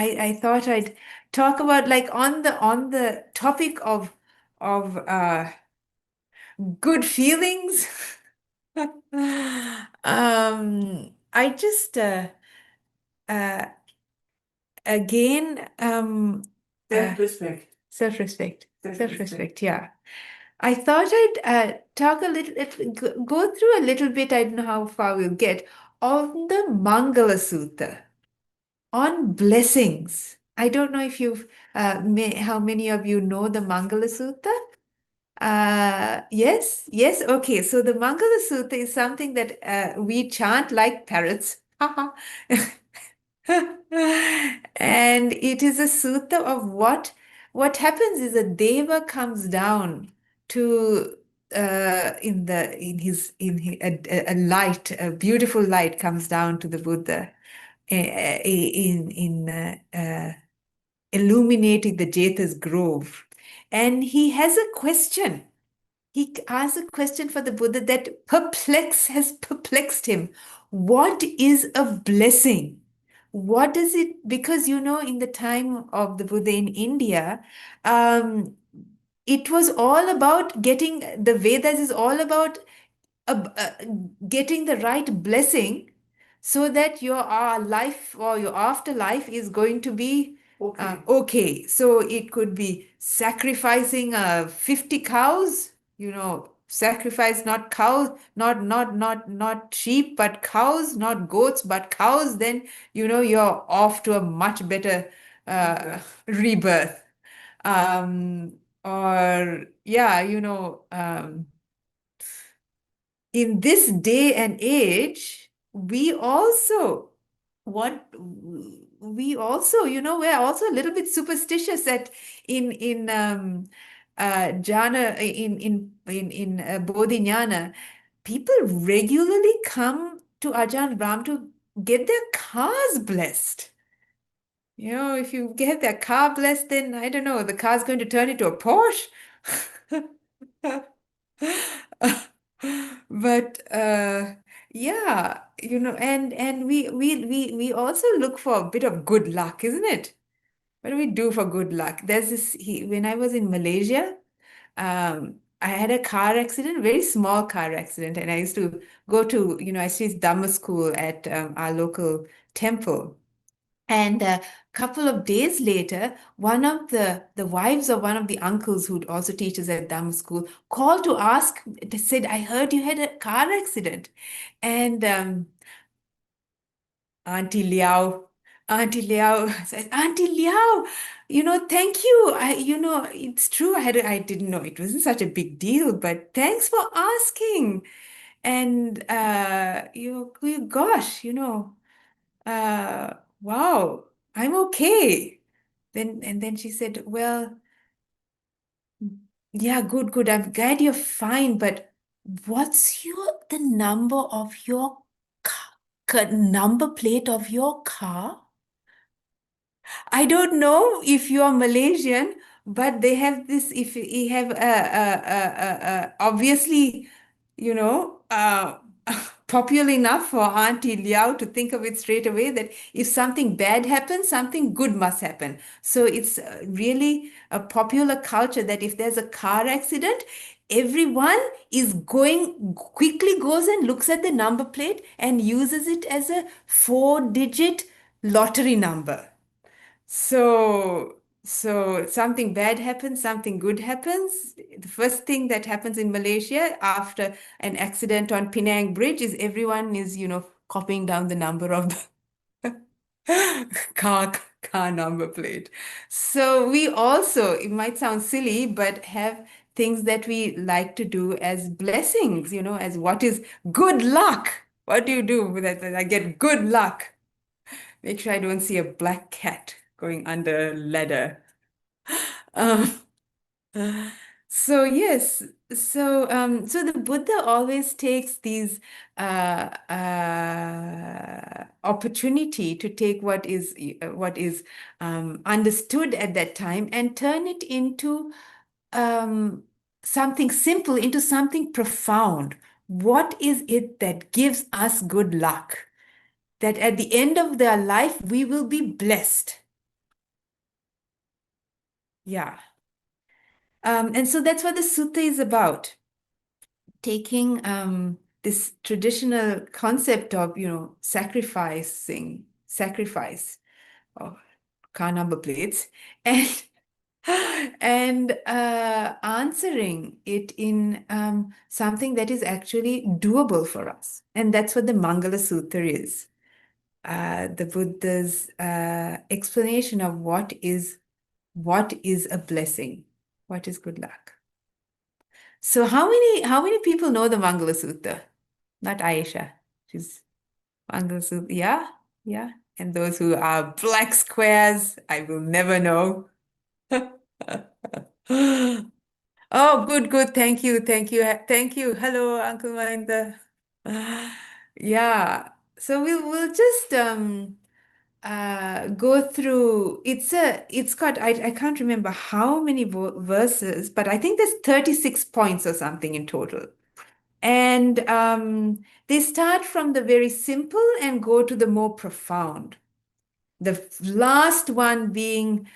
I thought I'd talk about like on the topic of good feelings. I just uh again Self-respect. self-respect. Self-respect. Self-respect, yeah. I thought I'd talk a little, go through a little bit, I don't know how far we'll get, on the Mangala Sutta, on blessings. I don't know if how many of you know the Mangala Sutta? Yes, okay. So the Mangala Sutta is something that we chant like parrots. And it is a sutta of what happens is a deva comes down to a light, a beautiful light comes down to the Buddha in illuminating the Jeta's grove, and he has a question. He asks a question for the Buddha that has perplexed him. What is a blessing? What does it, because in the time of the Buddha in India, um, it was all about getting, the Vedas is all about uh, uh, getting the right blessing so that your life or your afterlife is going to be Okay. okay. So it could be sacrificing 50 cows, sacrifice not cows, not sheep, but cows, not goats, but cows, then you're off to a much better rebirth. Um, or yeah, in this day and age, what we're also a little bit superstitious that in jhana in Bodhi Jnana, people regularly come to Ajahn Brahm to get their cars blessed. If you get their car blessed, then I don't know, the car's going to turn into a Porsche. But yeah, and we also look for a bit of good luck, isn't it? What do we do for good luck? When I was in Malaysia, I had a car accident, very small car accident, and I used to go to, I used Dhamma school at our local temple. And a couple of days later, one of the wives of one of the uncles who also teaches at Dhamma school called to ask, they said, I heard you had a car accident. And Auntie Liao, Auntie Liao says, Auntie Liao, thank you. It's true. I didn't know it wasn't such a big deal, but thanks for asking. And gosh, uh, wow, I'm okay. And then she said, well, yeah, good, good. I'm glad you're fine, but what's the number of your number plate of your car? I don't know if you are Malaysian, but they have this. If you have obviously, you know, uh, popular enough for Auntie Liao to think of it straight away that if something bad happens, something good must happen. So it's really a popular culture that if there's a car accident, everyone is going quickly goes and looks at the number plate and uses it as a four-digit lottery number. So something bad happens, something good happens. The first thing that happens in Malaysia after an accident on Penang Bridge is everyone is, copying down the number of the car car number plate. So we also, it might sound silly, but have things that we like to do as blessings, as what is good luck. What do you do with that? I get good luck. Make sure I don't see a black cat going under a ladder. Um, so yes, so the Buddha always takes these opportunity to take what is understood at that time and turn it into um, something simple, into something profound. What is it that gives us good luck? That at the end of their life, we will be blessed. Yeah. And so that's what the sutta is about. Taking this traditional concept of, sacrifice, oh, car number plates, and and answering it in something that is actually doable for us. And that's what the Mangala Sutta is. The Buddha's explanation of what is a blessing, what is good luck. So how many people know the Mangala Sutta? Not Aisha. She's Mangala Sutta. Yeah, yeah. And those who are black squares, I will never know. Oh, good, good. Thank you, thank you, thank you. Hello, Uncle Mahinda. Yeah. So we'll just go through. It's got I can't remember how many verses, but I think there's 36 points or something in total. And they start from the very simple and go to the more profound. The last one being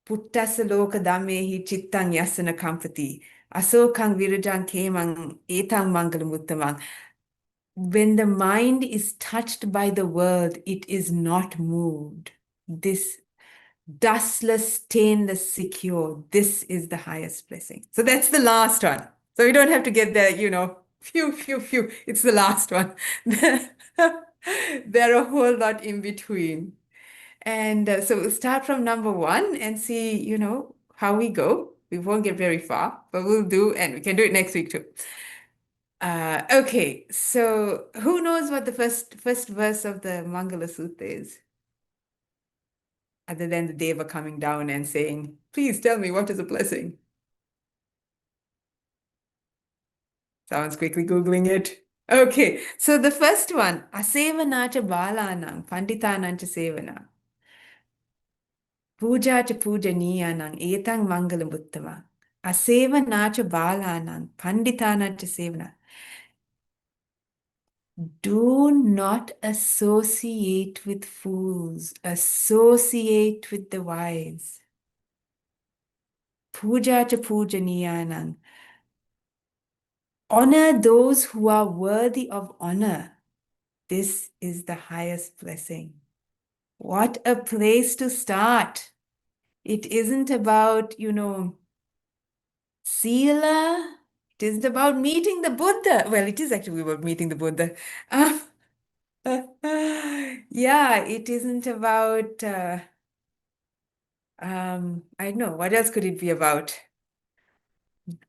Puttasa loka dhammehi chittang yasana kampati. Asokang virajang kemang etang mangalam uttamang. When the mind is touched by the world, it is not moved. This dustless, stainless, secure. This is the highest blessing. So that's the last one. So we don't have to get there, phew, phew, phew. It's the last one. There are a whole lot in between. And so we'll start from number one and see, how we go. We won't get very far, but we'll do, and we can do it next week too. Okay, so who knows what the first verse of the Mangala Sutta is? Other than the Deva coming down and saying, please tell me what is a blessing? Someone's quickly Googling it. Okay, so the first one, Asevanacha Balanang, Panditanancha Sevana. Puja cha pujaniyanang etang mangalam uttama. Asevanacha balanang panditanacha sevana. Do not associate with fools, associate with the wise. Puja cha pujaniyanang. Honor those who are worthy of honor. This is the highest blessing. What a place to start. It isn't about, Sila. It isn't about meeting the Buddha. Well, it is actually about meeting the Buddha. Yeah, it isn't about, I don't know, what else could it be about?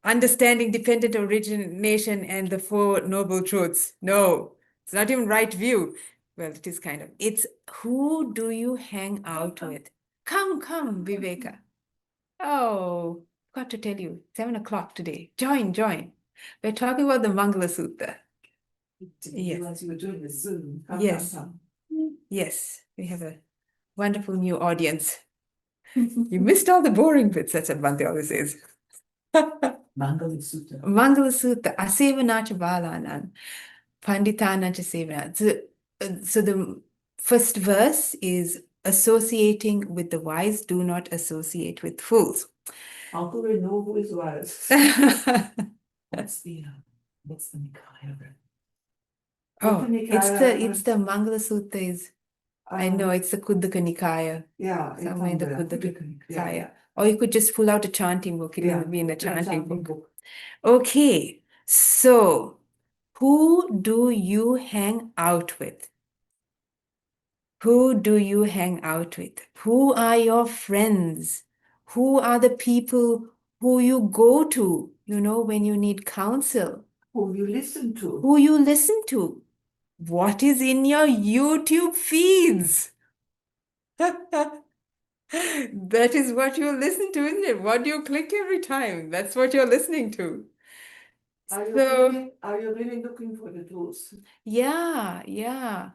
Understanding dependent origination and the Four Noble Truths. No, it's not even right view. Well, it is kind of. It's who do you hang out with? Come, Viveka. Oh, got to tell you, 7 o'clock today. Join. We're talking about the Mangala Sutta. Didn't Yes. realize you were doing this Zoom. Yes. Come. Yes, we have a wonderful new audience. You missed all the boring bits, that's what Bhante always says. Mangala Sutta. Mangala Sutta, Asevanacha Balanan, Panditanacha Sevana. So the first verse is associating with the wise, do not associate with fools. How do we know who is wise? What's the Nikaya? Oh, it's the Mangala Sutta is, I know it's the Kuddaka Nikaya, Yeah, somewhere in the Kuddaka Yeah. Nikaya. Or you could just pull out a chanting book. It Yeah, will be in a chanting book. book. Okay, so who do you hang out with? Who do you hang out with? Who are your friends? Who are the people who you go to, when you need counsel? Who you listen to? Who you listen to? What is in your YouTube feeds? That is what you listen to, isn't it? What do you click every time? That's what you're listening to. Are you So, really looking for the tools? yeah.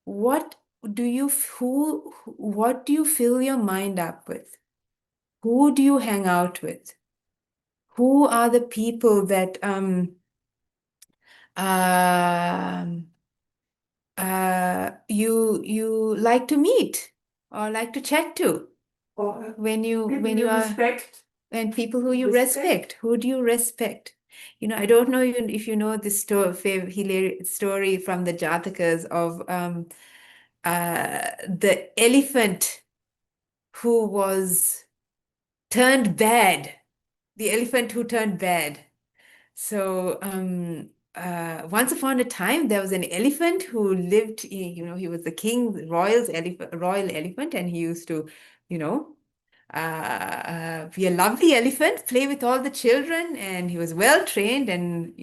What do you what do you fill your mind up with? Who do you hang out with? Who are the people that um you like to meet or like to chat to? Or when you people you are respect. and people who you respect. Who do you respect? I don't know if you know this hilarious story from the Jatakas of the elephant who was turned bad. The elephant who turned bad. So once upon a time, there was an elephant who lived, he was the king, royal elephant, and he used to, you know, be a lovely elephant, play with all the children, and he was well trained and,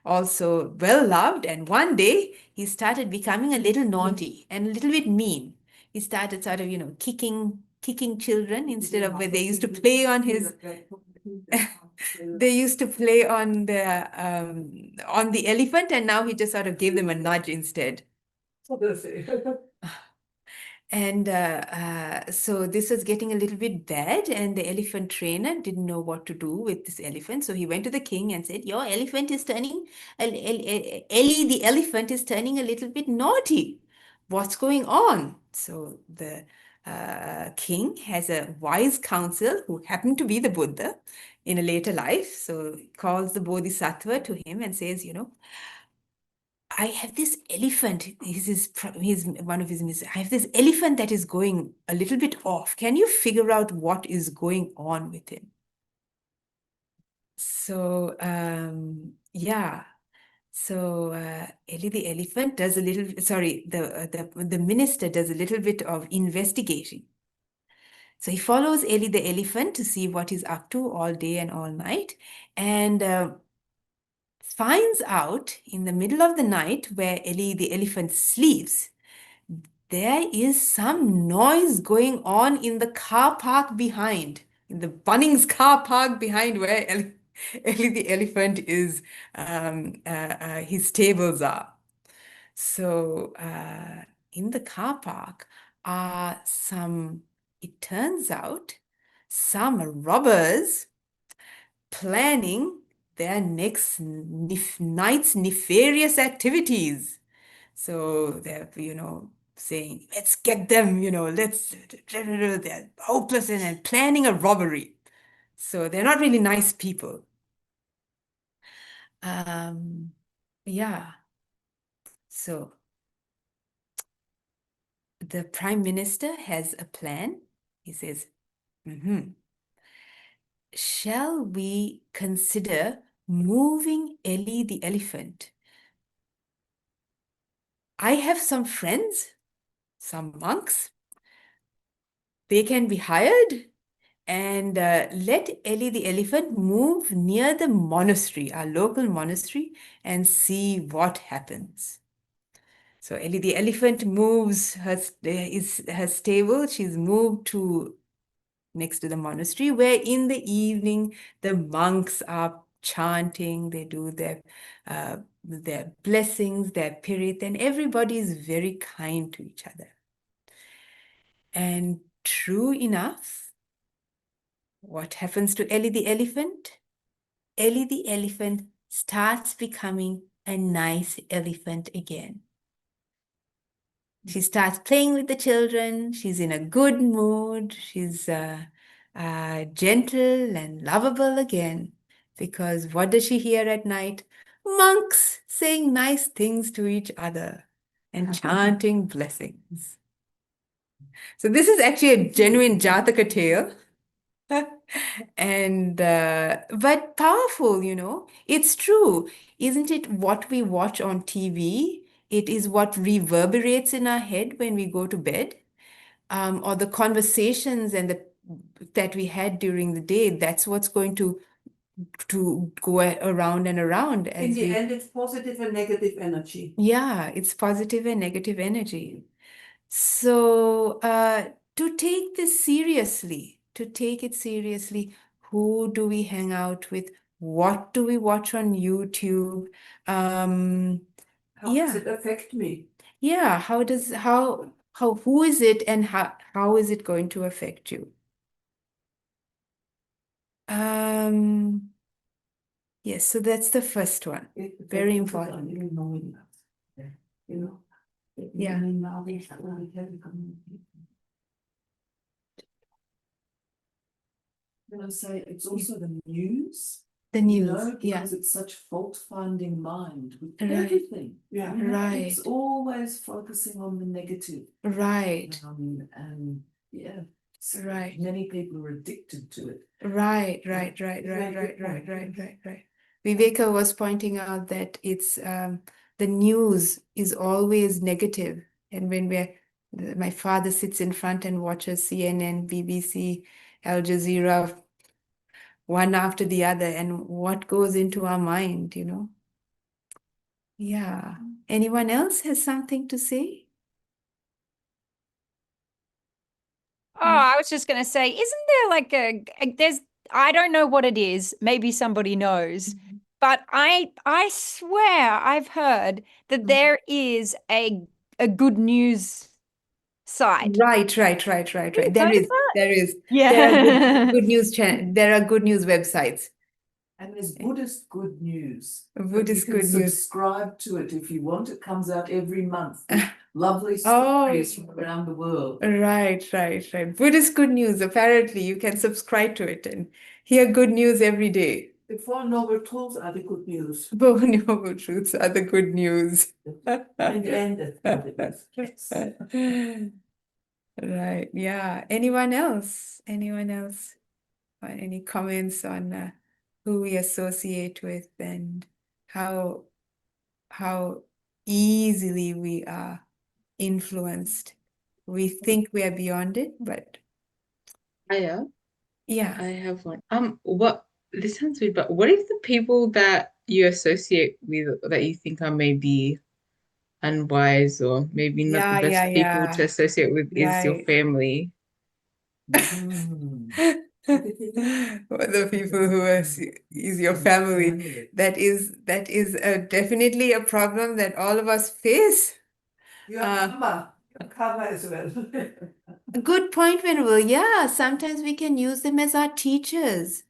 also well loved. And one day he started becoming a little naughty and a little bit mean. He started sort of, kicking children instead of where they used to play on his they used to play on the elephant, and now he just sort of gave them a nudge instead. And so this was getting a little bit bad, and the elephant trainer didn't know what to do with this elephant. So he went to the king and said, "Your elephant is turning, Ellie the elephant is turning a little bit naughty. What's going on?" So the king has a wise counsel who happened to be the Buddha in a later life. So he calls the Bodhisattva to him and says, I have this elephant. He's one of his I have this elephant that is going a little bit off. Can you figure out what is going on with him? So yeah. So Ellie the elephant does a little. Sorry, the minister does a little bit of investigating. So he follows Ellie the elephant to see what he's up to all day and all night, and finds out in the middle of the night where Ellie the elephant sleeps, there is some noise going on in the car park behind, in the Bunnings car park behind where Ellie the elephant is, his stables are. So in the car park are it turns out, some robbers planning their next night's nefarious activities. So they're, saying, let's get them, they're hopeless and planning a robbery. So they're not really nice people. Yeah. So the prime minister has a plan. He says, shall we consider moving Ellie the elephant? I have some friends, some monks. They can be hired, and let Ellie the elephant move near the monastery, our local monastery, and see what happens. So Ellie the elephant moves her stable. She's moved to next to the monastery, where in the evening the monks are chanting. They do their blessings, their pirit, and everybody is very kind to each other. And true enough, what happens to Ellie the elephant? Ellie the elephant starts becoming a nice elephant again. She starts playing with the children. She's in a good mood. She's gentle and lovable again. Because what does she hear at night? Monks saying nice things to each other and chanting blessings. So this is actually a genuine Jataka tale. And but powerful, it's true. Isn't it what we watch on TV? It is what reverberates in our head when we go to bed, or the conversations that we had during the day. That's what's going to go around and around In the end, it's positive and negative energy. Yeah, it's positive and negative energy. So, to take it seriously, who do we hang out with? What do we watch on YouTube? How does it affect me? Yeah, who is it, and how is it going to affect you? Yes, so that's the first one. Very important. Yeah. Can I say it's also the news, The you news. know, Yeah. because it's such fault-finding mind with Right. everything. Yeah. You know, Right. it's always focusing on the negative. Right. And yeah, Right. many people are addicted to it. Right. Viveka was pointing out that it's the news is always negative, and when my father sits in front and watches CNN, BBC, Al Jazeera, one after the other, and what goes into our mind, you know? Yeah. Anyone else has something to say? Oh, I was just going to say, isn't there like there's, I don't know what it is. Maybe somebody knows, but I swear I've heard that there is a good news site. Right. Have you There heard of is, that? there is. There are Yeah. good news there are good news websites. And there's Buddhist good news. Buddhist You can good news. subscribe to it if you want. It comes out every month with lovely Oh. stories from around the world. Right. Buddhist good news. Apparently, you can subscribe to it and hear good news every day. The Four Noble Truths are the good news. Both noble truths are the good news. And the yes. Right. Yeah. Anyone else? Anyone else? Any comments on who we associate with and how how easily we are influenced? We think we are beyond it, but Aya, yeah. I have one. What this sounds weird, but what if the people that you associate with that you think are maybe unwise or maybe not the best people to associate with is your Right. family? Mm. The people who is your family. That is definitely a problem that all of us face. Your karma as well. A good point, Venerable. Yeah, sometimes we can use them as our teachers.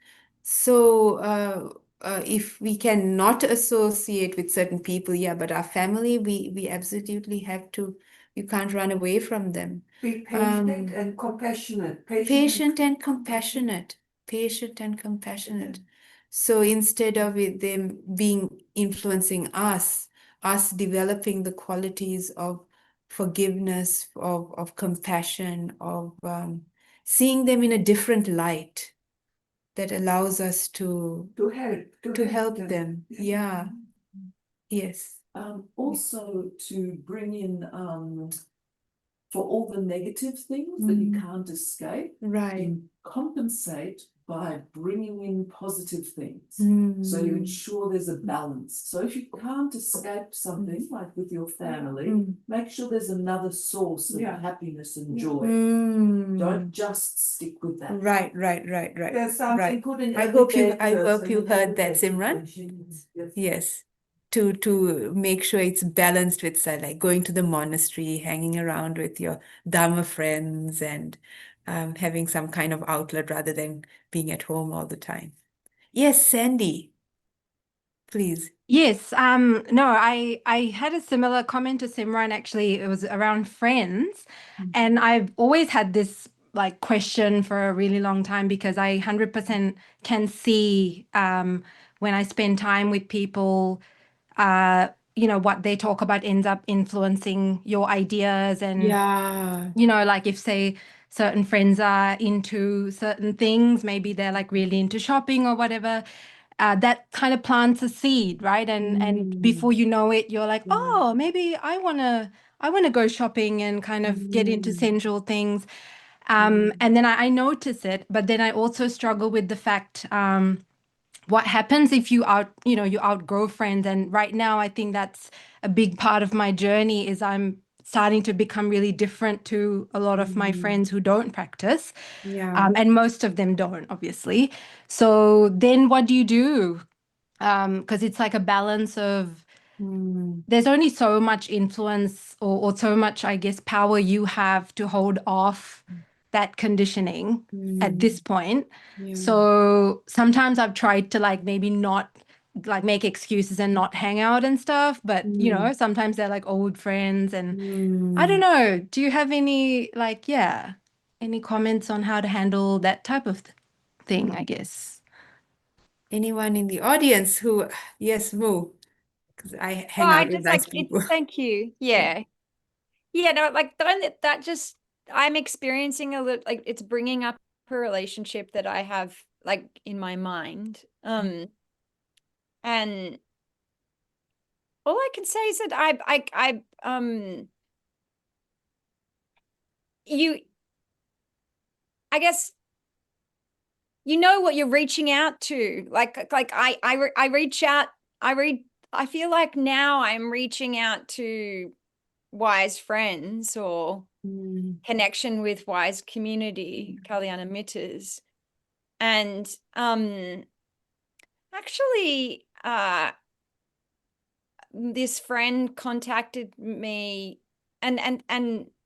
So, if we can not associate with certain people, yeah, but our family, we absolutely have to, you can't run away from them. Be patient and compassionate. Patient and compassionate. So instead of them being influencing us developing the qualities of forgiveness, of compassion, of seeing them in a different light that allows us to help them. Yeah. Yes. Also to bring in for all the negative things that you can't escape, Right. you compensate by bringing in positive things. So you ensure there's a balance. So if you can't escape something, like with your family, make sure there's another source of happiness and joy. Don't just stick with that. Right. There's something good in I every hope you person. heard that, Simran. Yes. To make sure it's balanced with like going to the monastery, hanging around with your Dharma friends, and having some kind of outlet rather than being at home all the time. Yes, Sandy, please. Yes, no, I had a similar comment to Simran actually. It was around friends, and I've always had this like question for a really long time because I 100% can see when I spend time with people, what they talk about ends up influencing your ideas and Yeah. like if say certain friends are into certain things, maybe they're like really into shopping or whatever, that kind of plants a seed, right? And before you know it, you're like, oh, maybe I wanna go shopping and kind of get into sensual things. And then I notice it, but then I also struggle with the fact, what happens if you outgrow friends. And right now I think that's a big part of my journey is I'm starting to become really different to a lot of my friends who don't practice. Yeah. And most of them don't, obviously. So then what do you do? Because it's like a balance of there's only so much influence or so much, I guess, power you have to hold off that conditioning at this point. So sometimes I've tried to like maybe not like make excuses and not hang out and stuff, but sometimes they're like old friends and I don't know. Do you have any like, any comments on how to handle that type of thing? thing, I guess. Anyone in the audience who, yes, Moo, because I hang Well, I out with just nice like it. people. Thank you. Yeah. Yeah. No, like that just, I'm experiencing a little, like it's bringing up a relationship that I have like in my mind. And all I can say is that I guess you know what you're reaching out to. I reach out, I feel like now I'm reaching out to wise friends or connection with wise community, Kalyana Mittas. And actually this friend contacted me and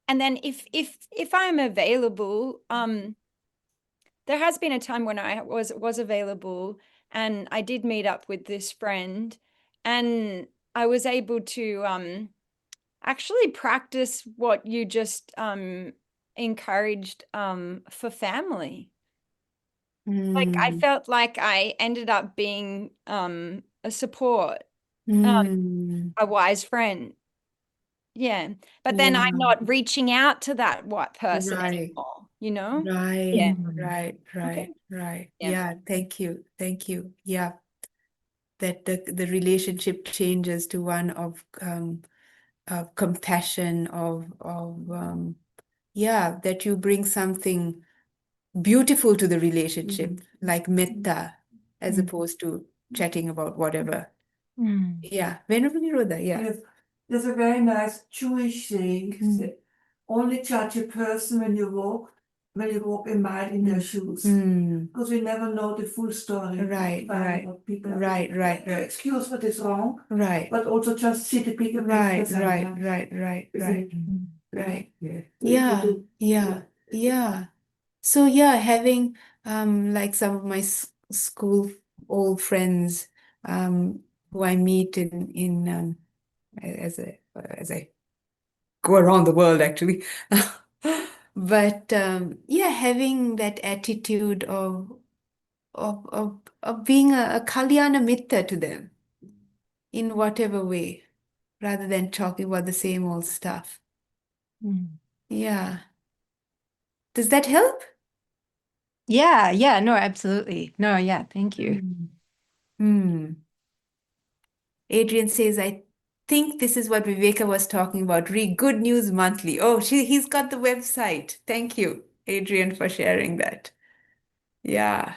then if I'm available, there has been a time when I was available and I did meet up with this friend and I was able to actually practice what you just encouraged for family. Like I felt like I ended up being a support, a wise friend. Yeah. But then I'm not reaching out to that white person Right. anymore, you know? Right, Yeah. right, Okay. right. Yeah. Yeah, thank you. Thank you. Yeah. That the relationship changes to one of compassion, yeah, that you bring something beautiful to the relationship, like metta, as opposed to chatting about whatever. Yeah. Venerable Nirodha, yeah. Yes. There's a very nice Jewish saying, that only judge a person when you walk a mile in their shoes. Because we never know the full story. Right, right. What people Right. excuse what is wrong, Right. but also just see the bigger Right. picture sometimes. Right. Yeah. Yeah. So yeah, having like some of my school old friends who I meet in as I go around the world actually. But yeah, having that attitude of being a Kalyana Mitta to them in whatever way, rather than talking about the same old stuff. Yeah. Does that help? Yeah, no, absolutely. No, yeah, thank you. Adrian says, I think this is what Viveka was talking about. Read Good News Monthly. Oh, he's got the website. Thank you, Adrian, for sharing that. Yeah.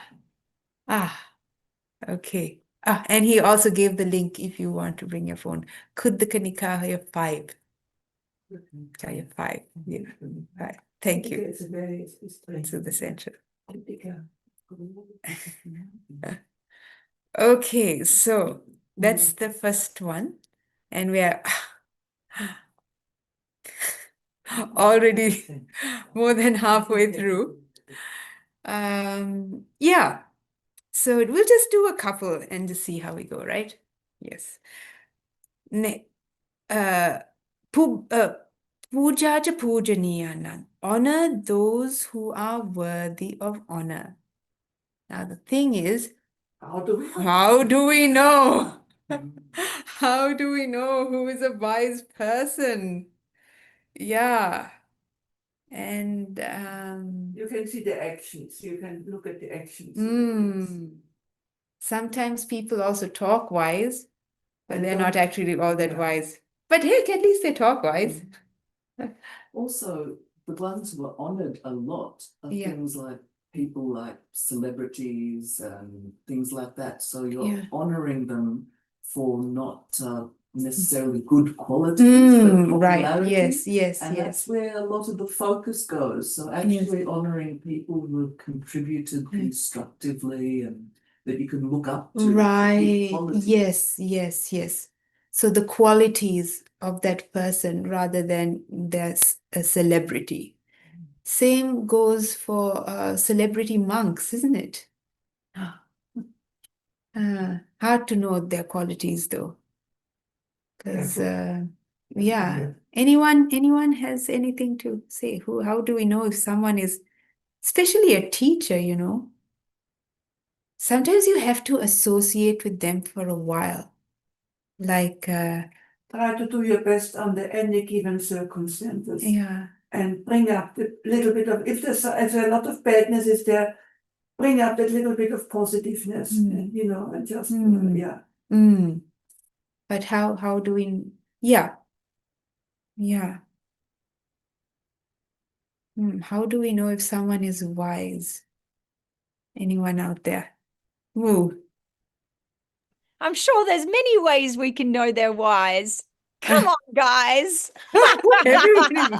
Okay. And he also gave the link if you want to bring your phone. Kuddaka Nikaya 5. Nikaya 5. Yeah. Right. Thank you. It's a very To the center. Okay, so that's the first one. And we are already more than halfway through. Yeah. So we'll just do a couple and just see how we go, right? Yes. Puja cha pujaniyanam. Honor those who are worthy of honor. Now the thing is, how do we know? How do we know who is a wise person? Yeah. And you can see the actions. You can look at the actions. sometimes people also talk wise, but they're not actually all that wise. But heck, at least they talk wise. Also, the ones who are honored a lot are things like people like celebrities and things like that. So you're honoring them for not necessarily good qualities, but Right. popularity. Yes. And that's where a lot of the focus goes. So actually honoring people who have contributed constructively and that you can look up to. Right. Qualities. Yes. So the qualities of that person rather than their a celebrity. Same goes for celebrity monks, isn't it? Hard to know their qualities though. Because anyone has anything to say? How do we know if someone is, especially a teacher, sometimes you have to associate with them for a while. Like, Try to do your best under any given circumstances. yeah. And bring up a little bit of, if there's a lot of badness is there, bring up that little bit of positiveness, and, and just, yeah. But how do we, yeah. How do we know if someone is wise? Anyone out there? Woo. I'm sure there's many ways we can know they're wise. Come on, guys. Everybody.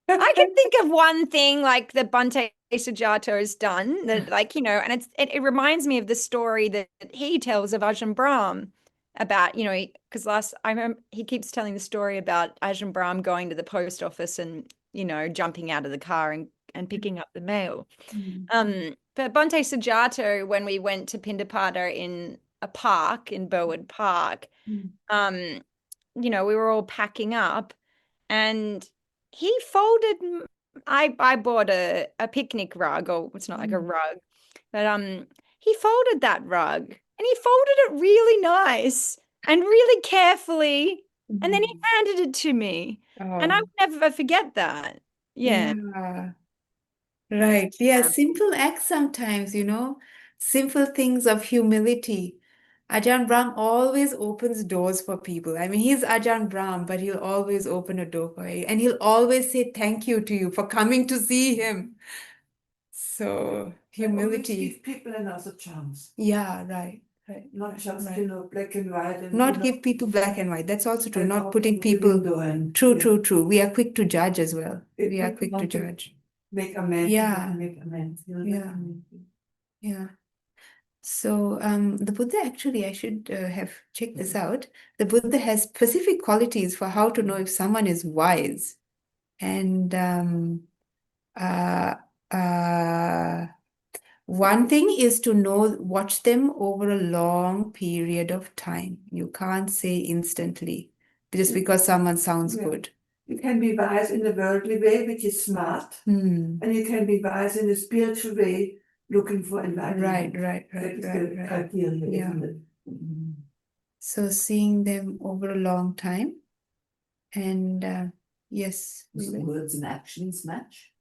I can think of one thing like the Bhante Sujato has done that, and it reminds me of the story that he tells of Ajahn Brahm about, because I remember he keeps telling the story about Ajahn Brahm going to the post office and, jumping out of the car and picking up the mail. But Bhante Sujato, when we went to Pindapata in a park in Burwood Park, we were all packing up and he folded, I bought a picnic rug, or it's not like a rug, but he folded that rug and he folded it really nice and really carefully, and then he handed it to me. And I would never forget that. Yeah. Right. Yeah, simple acts sometimes, simple things of humility. Ajahn Brahm always opens doors for people. I mean, he's Ajahn Brahm, but he'll always open a door for you. And he'll always say thank you to you for coming to see him. So, Always humility. give people another chance. Yeah, right. Not just, Right. black and white. And, Not give people black and white. That's also true. and Not out putting of the people. window and, True. We are quick to judge as well. If We are people quick to want to judge. make amends. Yeah. Make amends. Yeah. So the Buddha, actually, I should have checked this out. The Buddha has specific qualities for how to know if someone is wise. And one thing is to watch them over a long period of time. You can't say instantly just because someone sounds good. You can be wise in a worldly way, which is smart, and you can be wise in a spiritual way, looking for enlightenment. Right. That is the criteria, Yeah. isn't it? So seeing them over a long time, and yes. Does the words and actions match?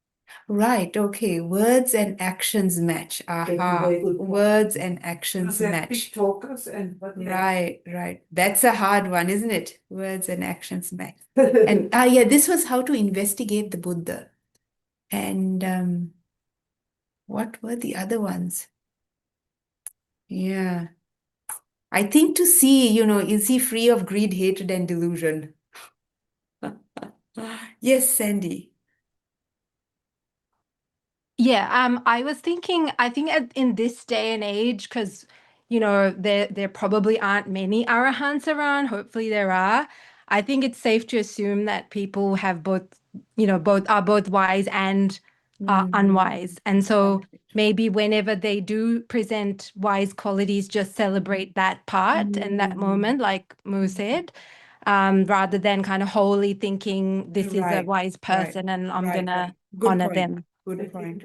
Right, okay. Words and actions match. Aha. Very good. Words and actions They're match. big talkers and what Right. That's a hard one, isn't it? Words and actions match. And yeah, this was how to investigate the Buddha. And what were the other ones? Yeah. I think to see, is he free of greed, hatred, and delusion? Yes, Sandy. Yeah, I was thinking, I think in this day and age, because there probably aren't many arahants around. Hopefully there are. I think it's safe to assume that people have both are both wise and are unwise. And so maybe whenever they do present wise qualities, just celebrate that part and that moment, like Mu said, rather than kind of wholly thinking this is a wise person and I'm gonna honor them. Good point.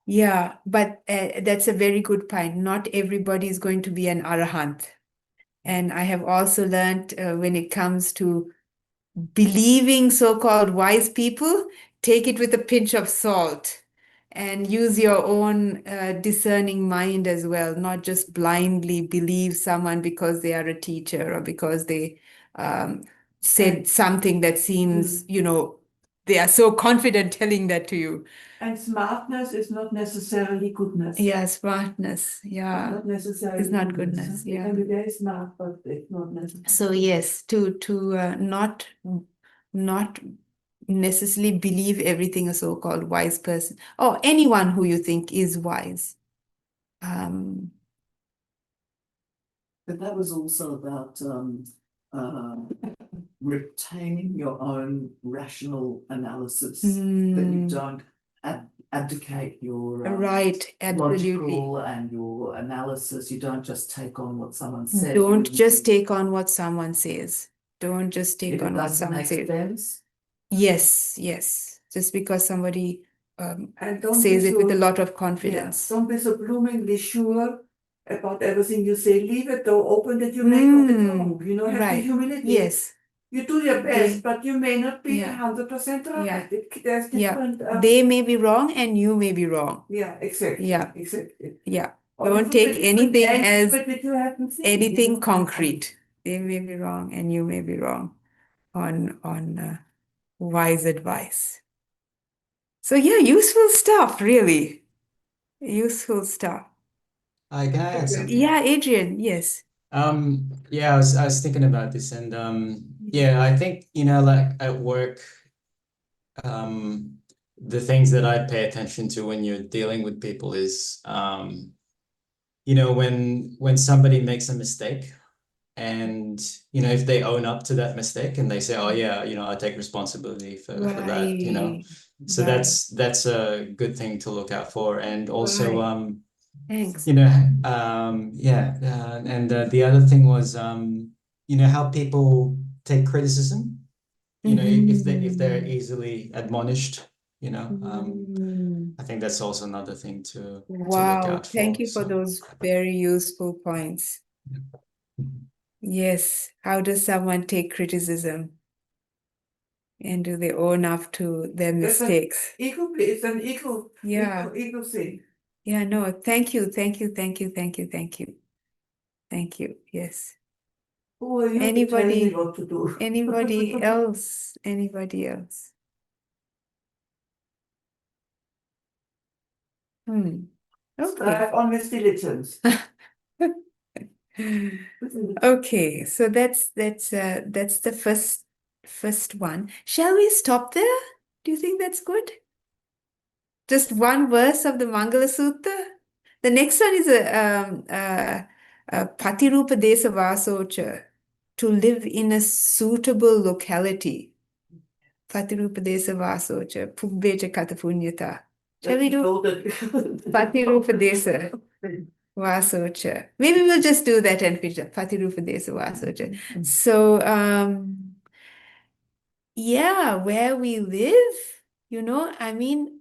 Yeah, but that's a very good point. Not everybody is going to be an arahant. And I have also learned when it comes to believing so-called wise people, take it with a pinch of salt and use your own discerning mind as well, not just blindly believe someone because they are a teacher or because they said something that seems, they are so confident telling that to you. And smartness is not necessarily goodness. Yeah, smartness. Yeah. It's not necessarily It's not goodness. You Yeah. can be very smart, but it's not necessary. So yes, to not necessarily believe everything a so-called wise person or anyone who you think is wise. But that was also about retaining your own rational analysis, that you don't abdicate your Right, absolutely. logical and your analysis. You don't just take on what someone said. Don't just take on what someone says. Don't just take If it on what doesn't someone make says. sense. Yes. Just because somebody And don't says be it with a so, lot of yeah, confidence. don't be so bloomingly sure about everything you say. Leave it door open that you may get it wrong. You know, have the Right. humility. Yes. You do your best, but you may not be Yeah. 100% Yeah. right. There's Yeah. different. They may be wrong and you may be wrong. Yeah, exactly. Yeah. Exactly. Yeah. Or Don't different- take different anything angles as that you haven't seen, anything you know? concrete. They may be wrong and you may be wrong on wise advice. So yeah, useful stuff, really. Useful stuff. Can I add something? Yeah, Adrian, yes. Yeah, I was thinking about this, and yeah, I think, you know, like at work, the things that I pay attention to when you're dealing with people is, you know, when somebody makes a mistake, and you know, if they own up to that mistake and they say, oh yeah, you know, I take responsibility for that, you know. So Right. that's a good thing to look out for. And also, Right. Thanks. you know, yeah, and the other thing was, you know, how people take criticism. You know, if they're easily admonished, you know, I think that's also another thing to look Wow, out for. thank you for So, those very useful points. Yes, how does someone take criticism? And do they own up to their mistakes? It's an equal Yeah. equal thing. Yeah, no, thank you, thank you, thank you, thank you, thank you. Thank you, yes. Who are you to tell Anybody, me what to do? anybody else? Anybody else? Okay. Strive on with diligence. Okay, so that's the first one. Shall we stop there? Do you think that's good? Just one verse of the Mangala Sutta. The next one is a Patirupa Desa Vasocha, to live in a suitable locality. Patirupa Desa Vasocha, Pubbeja Katapunyata. Shall we do Patirupa Desa Vasocha? Maybe we'll just do that and finish up. Patirupa Desa Vasocha. So, yeah, where we live, you know, I mean,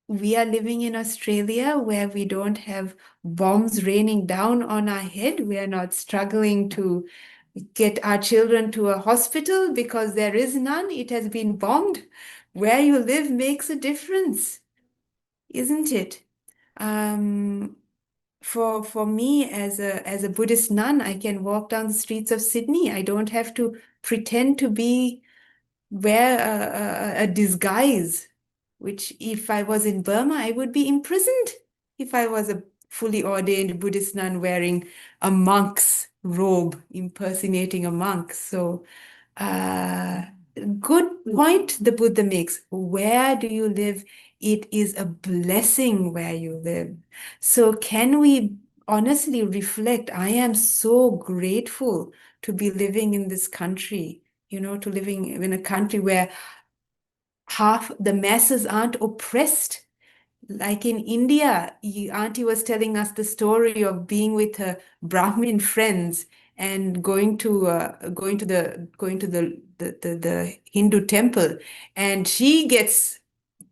we are living in Australia where we don't have bombs raining down on our head. We are not struggling to get our children to a hospital because there is none. It has been bombed. Where you live makes a difference, isn't it? For me as a Buddhist nun, I can walk down the streets of Sydney. I don't have to pretend to wear a disguise, which if I was in Burma, I would be imprisoned if I was a fully ordained Buddhist nun wearing a monk's robe, impersonating a monk. So, good point the Buddha makes. Where do you live? It is a blessing where you live. So, can we honestly reflect? I am so grateful to be living in this country, you know, to living in a country where half the masses aren't oppressed. Like in India, Auntie was telling us the story of being with her Brahmin friends and going to the Hindu temple, and she gets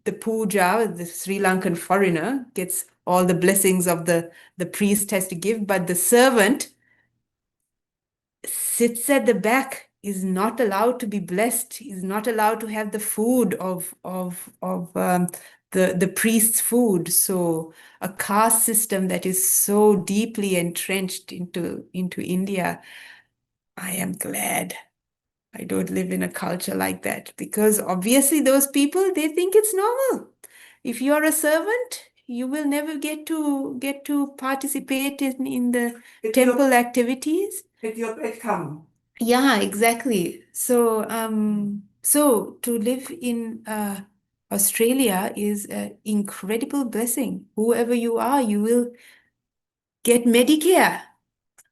the puja. The Sri Lankan foreigner gets all the blessings of the priest has to give, but the servant sits at the back, is not allowed to be blessed, is not allowed to have the food of the priest's food. So a caste system that is so deeply entrenched into India. I am glad I don't live in a culture like that, because obviously those people, they think it's normal. If you are a servant, you will never get to participate in the temple activities. Get your bed come. Yeah, exactly. So, so to live in Australia is an incredible blessing. Whoever you are, you will get Medicare.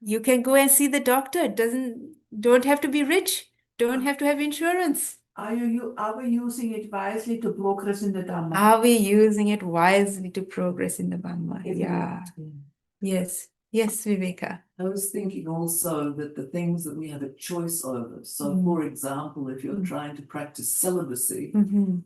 You can go and see the doctor. Don't have to be rich. Don't have to have insurance. Are we using it wisely to progress in the Dhamma? Are we using it wisely to progress in the Dhamma? Yeah. Yes. Yes, Viveka. I was thinking also that the things that we have a choice over. So, for example, if you're trying to practice celibacy,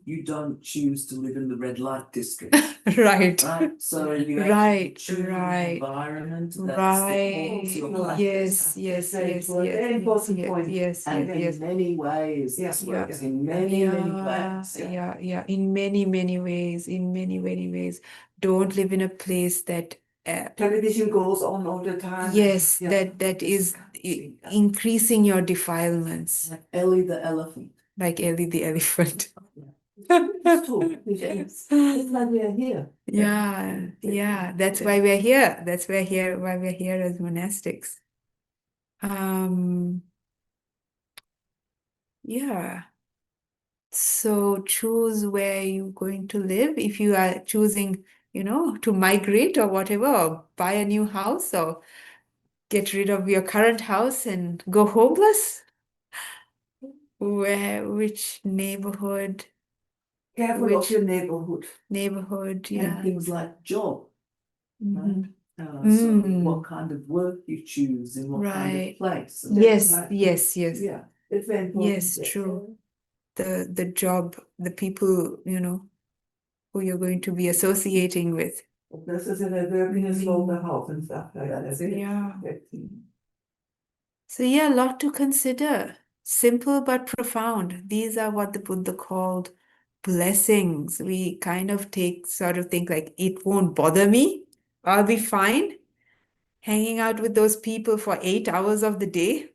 you don't choose to live in the red light district. Right. Right? So you actually Right, choose an right. environment that Right. supports your practice. Yes, yes, Very yes, important, yes, very important yes, point. yes, And yes, in yes. many ways, this Yeah. works in many, many ways. Yeah. In many, many ways. In many, many ways. Don't live in a place that Television goes on all the time. yes, Yeah. that is increasing your defilements, Like Ellie the elephant. like Ellie the elephant. It's true. It's why we are here. Yeah. That's why we're here. That's why we're here as monastics. Yeah. So choose where you're going to live. If you are choosing, to migrate or whatever, or buy a new house or get rid of your current house and go homeless, which neighborhood, Careful of your neighborhood. yeah. And things like job. Mhm. Right? So what kind of work you choose in what kind of Right. place. Yes, Right. yes. Yeah, it's very important. Yes, true. The job, the people, who you're going to be associating with. Das ist in der Wirkung Slaughterhouse and stuff like that. Yeah. So yeah, a lot to consider. Simple but profound. These are what the Buddha called blessings. We kind of think like, it won't bother me. I'll be fine hanging out with those people for 8 hours of the day.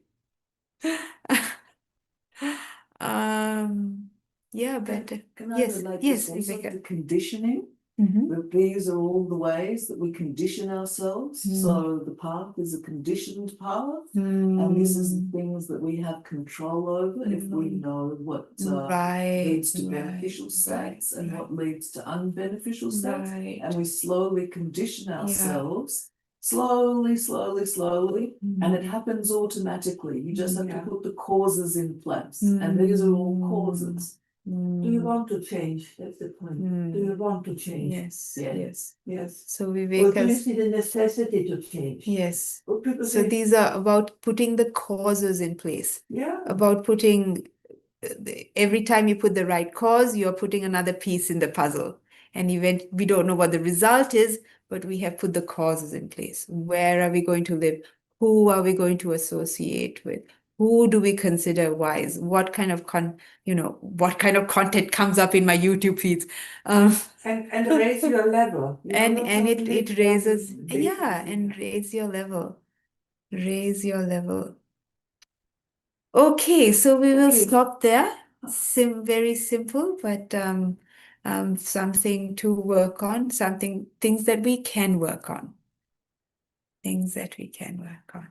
Yeah, but Can I yes, relate yes, this also Viveka. to conditioning? Mhm. That these are all the ways that we condition ourselves. So the path is a conditioned path, and this is the things that we have control over if we know what leads to beneficial states and what leads to unbeneficial states. Right. And we slowly condition ourselves, slowly, and it happens automatically. You just have to put the causes in place, and these are all causes. Do you want to change? That's the point. Do you want to change? Yes. So Or do you Viveka's, see the necessity to change? yes. Or people So say, these are about putting the causes in place, yeah, about putting every time you put the right cause, you're putting another piece in the puzzle. And we don't know what the result is, but we have put the causes in place. Where are we going to live? Who are we going to associate with? Who do we consider wise? What kind of what kind of content comes up in my YouTube feeds? and raise your level. And it raises, and raise your level. Raise your level. Okay, so we will stop there. Very simple, but something to work on, things that we can work on. Things that we can work on.